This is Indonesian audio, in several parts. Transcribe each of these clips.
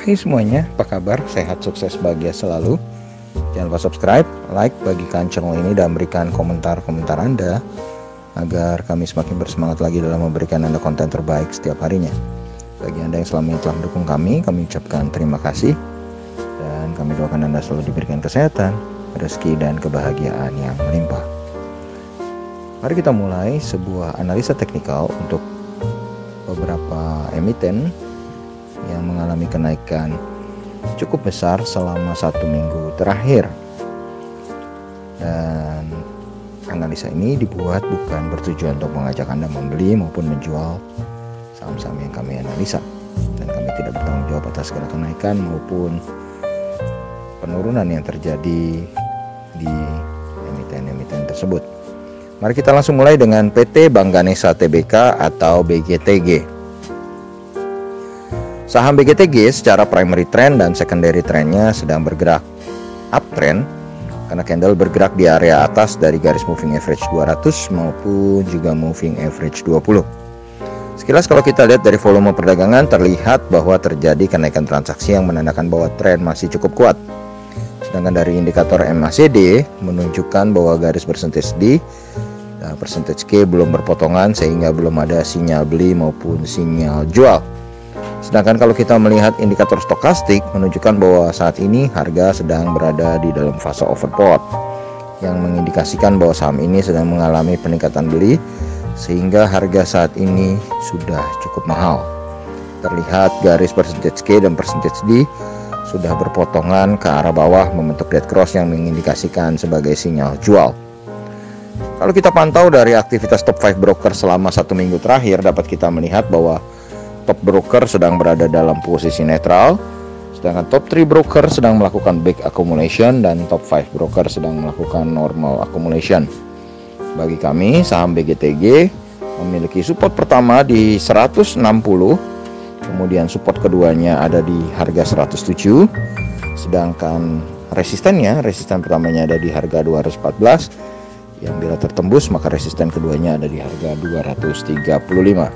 Hai semuanya, apa kabar? Sehat, sukses, bahagia selalu. Jangan lupa subscribe, like, bagikan channel ini, dan berikan komentar-komentar Anda agar kami semakin bersemangat lagi dalam memberikan Anda konten terbaik setiap harinya. Bagi Anda yang selama ini telah mendukung kami ucapkan terima kasih. Dan kami doakan Anda selalu diberikan kesehatan, rezeki, dan kebahagiaan yang melimpah. Mari kita mulai sebuah analisa teknikal untuk beberapa emiten yang mengalami kenaikan cukup besar selama 1 minggu terakhir. Dan analisa ini dibuat bukan bertujuan untuk mengajak Anda membeli maupun menjual saham-saham yang kami analisa, dan kami tidak bertanggung jawab atas segala kenaikan maupun penurunan yang terjadi di emiten-emiten tersebut. Mari kita langsung mulai dengan PT Bank Ganesha Tbk atau BGTG. Saham BGTG secara primary trend dan secondary trendnya sedang bergerak uptrend karena candle bergerak di area atas dari garis moving average 200 maupun juga moving average 20. Sekilas kalau kita lihat dari volume perdagangan, terlihat bahwa terjadi kenaikan transaksi yang menandakan bahwa tren masih cukup kuat. Sedangkan dari indikator MACD menunjukkan bahwa garis percentage D dan percentage K belum berpotongan sehingga belum ada sinyal beli maupun sinyal jual. Sedangkan kalau kita melihat indikator stokastik menunjukkan bahwa saat ini harga sedang berada di dalam fase overbought, yang mengindikasikan bahwa saham ini sedang mengalami peningkatan beli sehingga harga saat ini sudah cukup mahal. Terlihat garis percentage K dan percentage D sudah berpotongan ke arah bawah membentuk dead cross yang mengindikasikan sebagai sinyal jual. Kalau kita pantau dari aktivitas top 5 broker selama 1 minggu terakhir, dapat kita melihat bahwa top broker sedang berada dalam posisi netral, sedangkan top 3 broker sedang melakukan big accumulation dan top 5 broker sedang melakukan normal accumulation. Bagi kami, saham BGTG memiliki support pertama di 160, kemudian support keduanya ada di harga 107, sedangkan resisten pertamanya ada di harga 214, yang bila tertembus maka resisten keduanya ada di harga 235.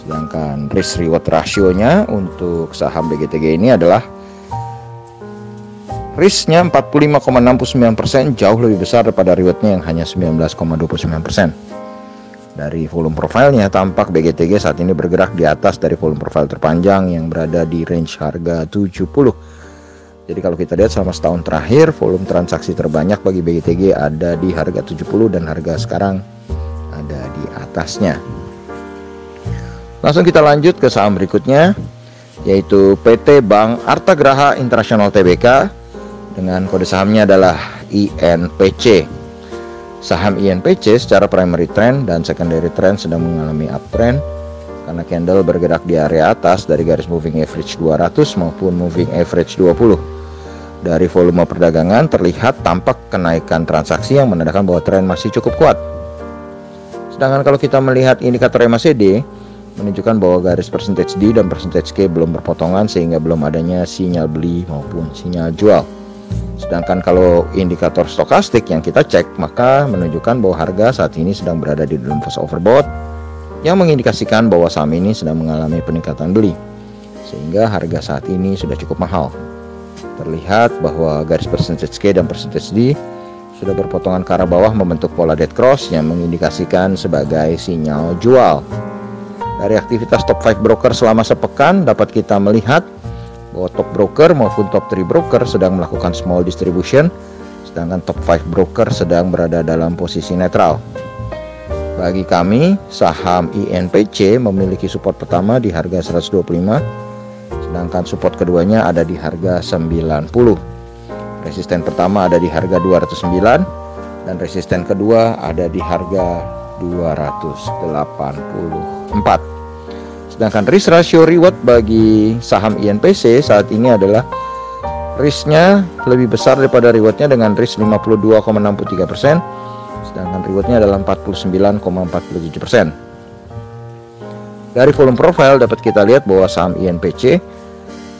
Sedangkan risk reward rasionya untuk saham BGTG ini adalah risknya 45,69%, jauh lebih besar daripada rewardnya yang hanya 19,29%. Dari volume profilnya tampak BGTG saat ini bergerak di atas dari volume profil terpanjang yang berada di range harga 70. Jadi kalau kita lihat selama setahun terakhir, volume transaksi terbanyak bagi BGTG ada di harga 70 dan harga sekarang ada di atasnya. Langsung kita lanjut ke saham berikutnya, yaitu PT Bank Artagraha International Tbk dengan kode sahamnya adalah INPC. Saham INPC secara primary trend dan secondary trend sedang mengalami uptrend karena candle bergerak di area atas dari garis moving average 200 maupun moving average 20. Dari volume perdagangan terlihat tampak kenaikan transaksi yang menandakan bahwa tren masih cukup kuat. Sedangkan kalau kita melihat indikator MACD menunjukkan bahwa garis percentage D dan percentage K belum berpotongan sehingga belum adanya sinyal beli maupun sinyal jual. Sedangkan kalau indikator stokastik yang kita cek maka menunjukkan bahwa harga saat ini sedang berada di dalam fase overbought, yang mengindikasikan bahwa saham ini sedang mengalami peningkatan beli sehingga harga saat ini sudah cukup mahal. Terlihat bahwa garis percentage K dan percentage D sudah berpotongan ke arah bawah membentuk pola dead cross yang mengindikasikan sebagai sinyal jual. Dari aktivitas top 5 broker selama sepekan dapat kita melihat bahwa top broker maupun top 3 broker sedang melakukan small distribution, sedangkan top 5 broker sedang berada dalam posisi netral. Bagi kami, saham INPC memiliki support pertama di harga 125, sedangkan support keduanya ada di harga 90. Resisten pertama ada di harga 209 dan resisten kedua ada di harga 284. Sedangkan risk ratio reward bagi saham INPC saat ini adalah risknya lebih besar daripada rewardnya dengan risk 52,63%, sedangkan rewardnya adalah 49,47%. Dari volume profile dapat kita lihat bahwa saham INPC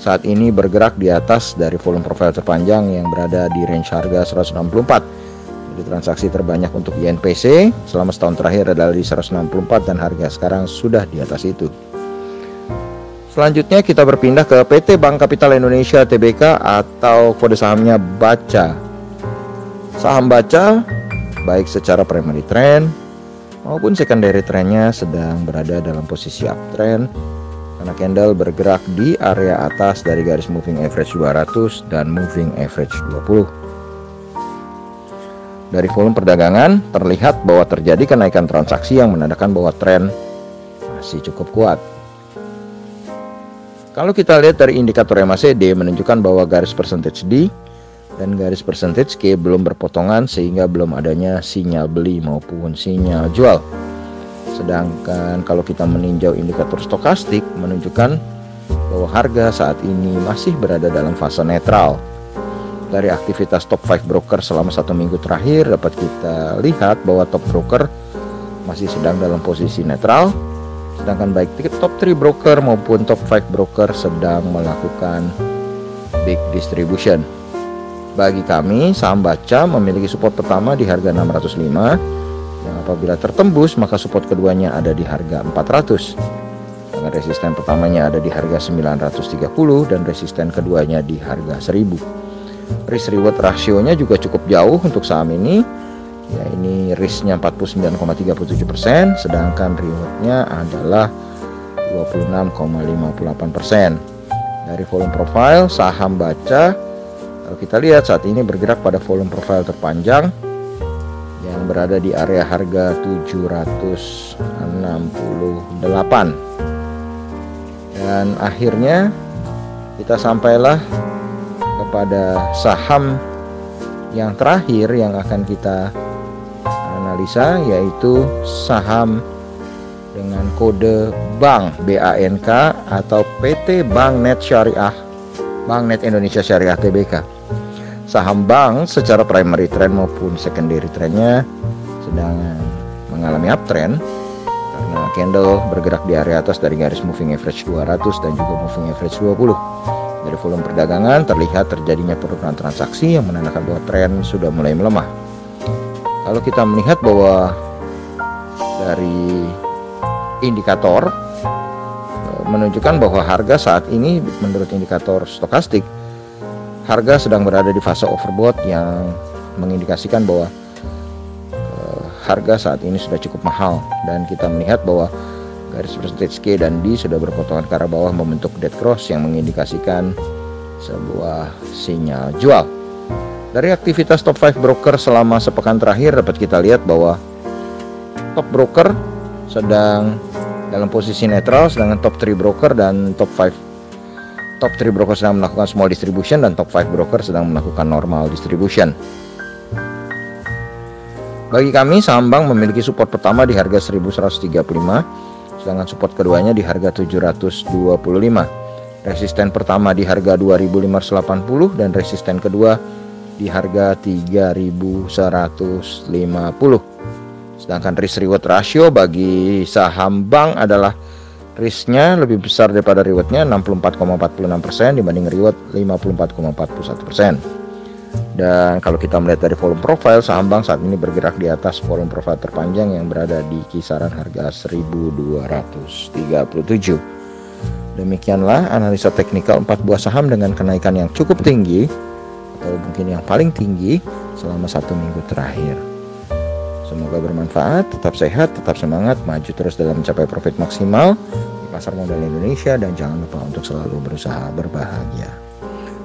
saat ini bergerak di atas dari volume profile terpanjang yang berada di range harga 164. Jadi transaksi terbanyak untuk INPC selama setahun terakhir adalah di 164 dan harga sekarang sudah di atas itu. Selanjutnya kita berpindah ke PT Bank Kapital Indonesia Tbk atau kode sahamnya BACA. Saham BACA baik secara primary trend maupun secondary trendnya sedang berada dalam posisi uptrend karena candle bergerak di area atas dari garis moving average 200 dan moving average 20. Dari volume perdagangan terlihat bahwa terjadi kenaikan transaksi yang menandakan bahwa tren masih cukup kuat. Kalau kita lihat dari indikator MACD menunjukkan bahwa garis percentage D dan garis percentage K belum berpotongan sehingga belum adanya sinyal beli maupun sinyal jual. Sedangkan kalau kita meninjau indikator stokastik menunjukkan bahwa harga saat ini masih berada dalam fase netral. Dari aktivitas top 5 broker selama 1 minggu terakhir dapat kita lihat bahwa top broker masih sedang dalam posisi netral, sedangkan baik top 3 broker maupun top 5 broker sedang melakukan big distribution. Bagi kami, saham BACA memiliki support pertama di harga 605 yang apabila tertembus maka support keduanya ada di harga 400. Dengan resisten pertamanya ada di harga 930 dan resisten keduanya di harga 1000. Risk reward rasionya juga cukup jauh untuk saham ini. Ya, ini risknya 49,37%, sedangkan rewardnya adalah 26,58%. Dari volume profile saham BACA, kalau kita lihat saat ini bergerak pada volume profile terpanjang yang berada di area harga 768. Dan akhirnya kita sampailah kepada saham yang terakhir yang akan kita analisa, yaitu saham dengan kode BANK BANK atau PT Bank Net Syariah Bank Net Indonesia Syariah Tbk. Saham bank secara primary trend maupun secondary trendnya sedang mengalami uptrend karena candle bergerak di area atas dari garis moving average 200 dan juga moving average 20. Dari volume perdagangan terlihat terjadinya penurunan transaksi yang menandakan bahwa tren sudah mulai melemah. Kalau kita melihat bahwa dari indikator menunjukkan bahwa harga saat ini menurut indikator stokastik harga sedang berada di fase overbought yang mengindikasikan bahwa harga saat ini sudah cukup mahal, dan kita melihat bahwa garis percentage K dan D sudah berpotongan ke arah bawah membentuk dead cross yang mengindikasikan sebuah sinyal jual. Dari aktivitas top 5 broker selama sepekan terakhir dapat kita lihat bahwa top broker sedang dalam posisi netral, sedangkan top 3 broker dan top 3 broker sedang melakukan small distribution dan top 5 broker sedang melakukan normal distribution. Bagi kami, saham bank memiliki support pertama di harga 1135, sedangkan support keduanya di harga 725. Resisten pertama di harga 2580 dan resisten kedua di harga 3150. Sedangkan risk reward ratio bagi saham bank adalah risknya lebih besar daripada rewardnya, 64,46% dibanding reward 54,41%. Dan kalau kita melihat dari volume profile, saham bank saat ini bergerak di atas volume profile terpanjang yang berada di kisaran harga 1237. Demikianlah analisa teknikal 4 buah saham dengan kenaikan yang cukup tinggi atau mungkin yang paling tinggi selama 1 minggu terakhir. Semoga bermanfaat, tetap sehat, tetap semangat, maju terus dalam mencapai profit maksimal di pasar modal Indonesia, dan jangan lupa untuk selalu berusaha berbahagia.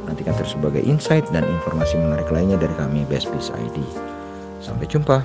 Nantikan terus sebagai insight dan informasi menarik lainnya dari kami, Best Piece ID. Sampai jumpa.